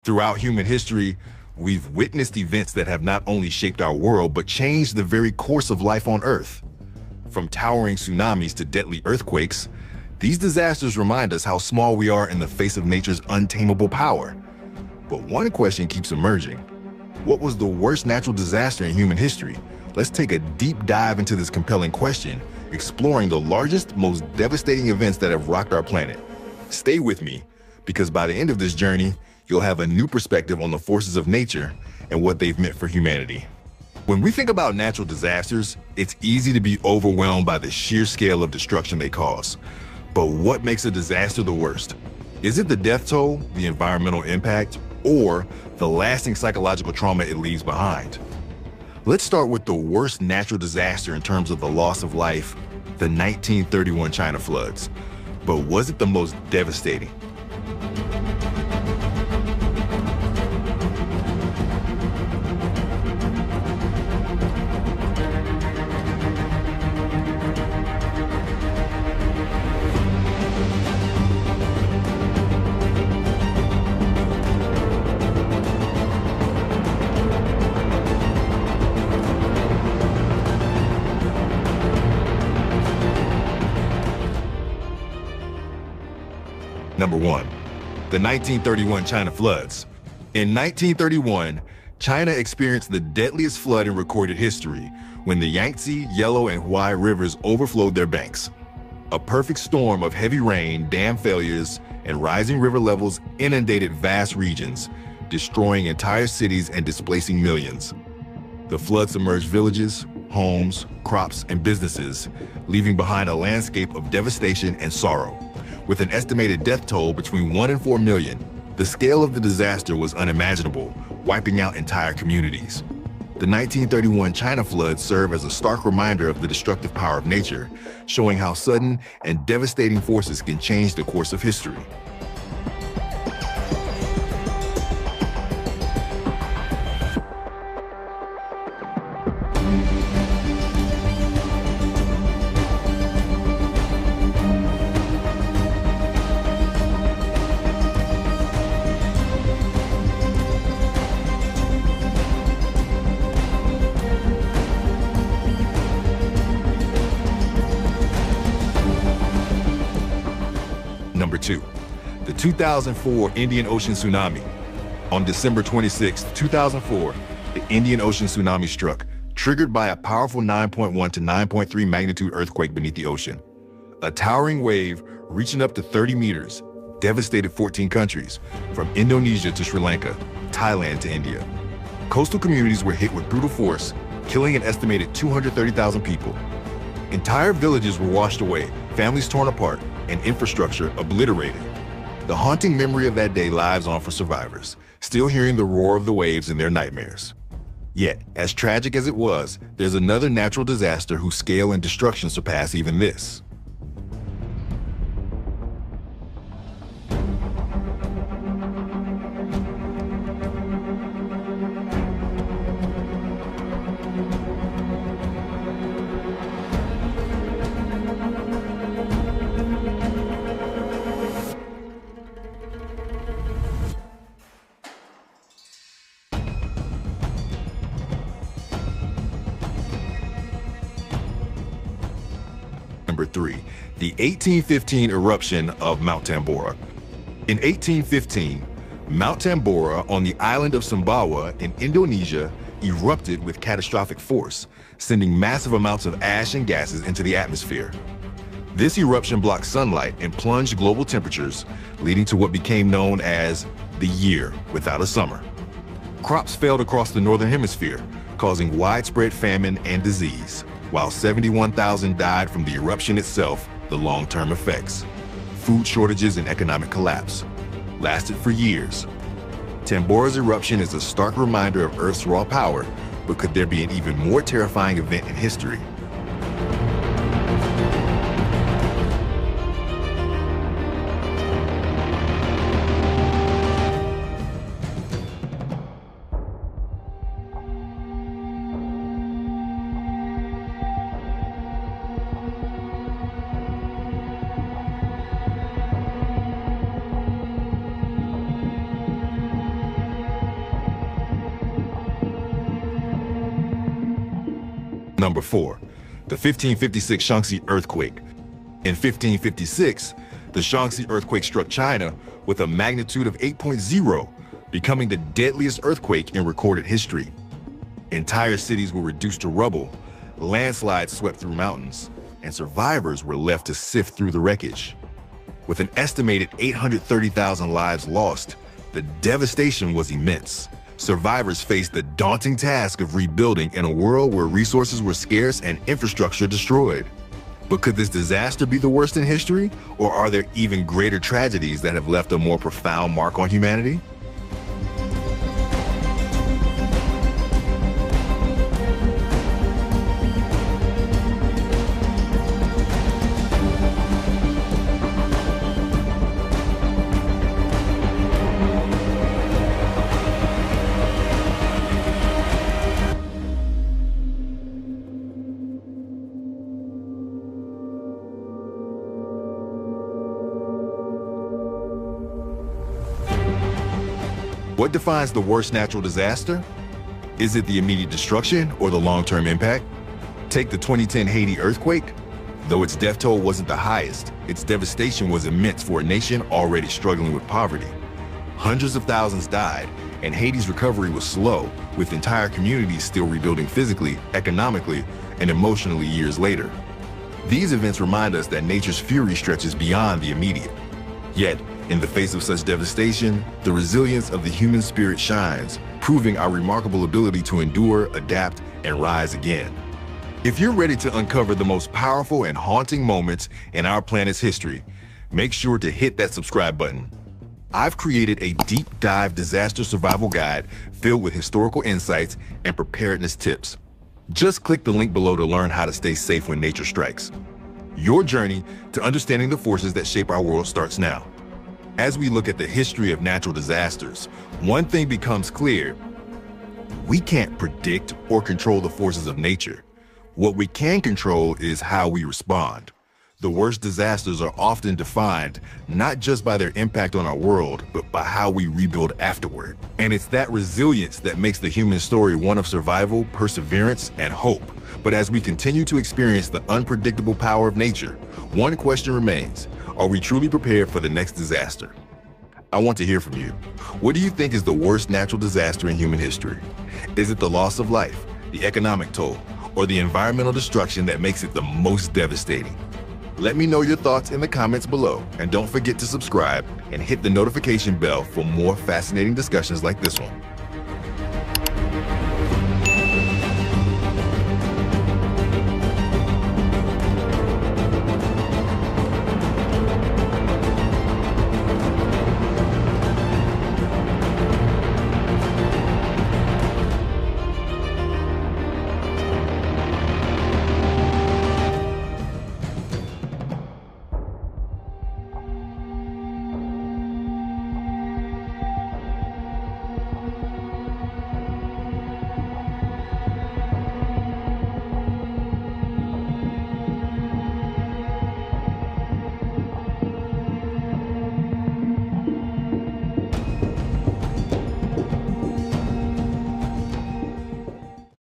Throughout human history, we've witnessed events that have not only shaped our world, but changed the very course of life on Earth. From towering tsunamis to deadly earthquakes, these disasters remind us how small we are in the face of nature's untamable power. But one question keeps emerging. What was the worst natural disaster in human history? Let's take a deep dive into this compelling question, exploring the largest, most devastating events that have rocked our planet. Stay with me, because by the end of this journey, you'll have a new perspective on the forces of nature and what they've meant for humanity. When we think about natural disasters, it's easy to be overwhelmed by the sheer scale of destruction they cause. But what makes a disaster the worst? Is it the death toll, the environmental impact, or the lasting psychological trauma it leaves behind? Let's start with the worst natural disaster in terms of the loss of life, the 1931 China floods. But was it the most devastating? Number 1, the 1931 China floods. In 1931, China experienced the deadliest flood in recorded history when the Yangtze, Yellow, and Huai rivers overflowed their banks. A perfect storm of heavy rain, dam failures, and rising river levels inundated vast regions, destroying entire cities and displacing millions. The flood submerged villages, homes, crops, and businesses, leaving behind a landscape of devastation and sorrow. With an estimated death toll between 1 and 4 million, the scale of the disaster was unimaginable, wiping out entire communities. The 1931 China floods serve as a stark reminder of the destructive power of nature, showing how sudden and devastating forces can change the course of history. Number 2, the 2004 Indian Ocean tsunami. On December 26, 2004, the Indian Ocean tsunami struck, triggered by a powerful 9.1 to 9.3 magnitude earthquake beneath the ocean. A towering wave reaching up to 30 meters devastated 14 countries, from Indonesia to Sri Lanka, Thailand to India. Coastal communities were hit with brutal force, killing an estimated 230,000 people. Entire villages were washed away, families torn apart, and infrastructure obliterated. The haunting memory of that day lives on for survivors, still hearing the roar of the waves in their nightmares. Yet, as tragic as it was, there's another natural disaster whose scale and destruction surpass even this. Number 3, the 1815 eruption of Mount Tambora. In 1815, Mount Tambora on the island of Sumbawa in Indonesia erupted with catastrophic force, sending massive amounts of ash and gases into the atmosphere. This eruption blocked sunlight and plunged global temperatures, leading to what became known as the year without a summer. Crops failed across the northern hemisphere, causing widespread famine and disease, while 71,000 died from the eruption itself. The long-term effects, food shortages and economic collapse, lasted for years. Tambora's eruption is a stark reminder of Earth's raw power, but could there be an even more terrifying event in history? Number 4, the 1556 Shaanxi earthquake. In 1556, the Shaanxi earthquake struck China with a magnitude of 8.0, becoming the deadliest earthquake in recorded history. Entire cities were reduced to rubble, landslides swept through mountains, and survivors were left to sift through the wreckage. With an estimated 830,000 lives lost, the devastation was immense. Survivors faced the daunting task of rebuilding in a world where resources were scarce and infrastructure destroyed. But could this disaster be the worst in history, or are there even greater tragedies that have left a more profound mark on humanity? What defines the worst natural disaster? Is it the immediate destruction or the long-term impact? Take the 2010 Haiti earthquake. Though its death toll wasn't the highest, its devastation was immense for a nation already struggling with poverty. Hundreds of thousands died, and Haiti's recovery was slow, with entire communities still rebuilding physically, economically, and emotionally years later. These events remind us that nature's fury stretches beyond the immediate. Yet, in the face of such devastation, the resilience of the human spirit shines, proving our remarkable ability to endure, adapt, and rise again. If you're ready to uncover the most powerful and haunting moments in our planet's history, make sure to hit that subscribe button. I've created a deep dive disaster survival guide filled with historical insights and preparedness tips. Just click the link below to learn how to stay safe when nature strikes. Your journey to understanding the forces that shape our world starts now. As we look at the history of natural disasters, one thing becomes clear: we can't predict or control the forces of nature. What we can control is how we respond. The worst disasters are often defined not just by their impact on our world, but by how we rebuild afterward. And it's that resilience that makes the human story one of survival, perseverance, and hope. But as we continue to experience the unpredictable power of nature, one question remains: are we truly prepared for the next disaster? I want to hear from you. What do you think is the worst natural disaster in human history? Is it the loss of life, the economic toll, or the environmental destruction that makes it the most devastating? Let me know your thoughts in the comments below, and don't forget to subscribe and hit the notification bell for more fascinating discussions like this one.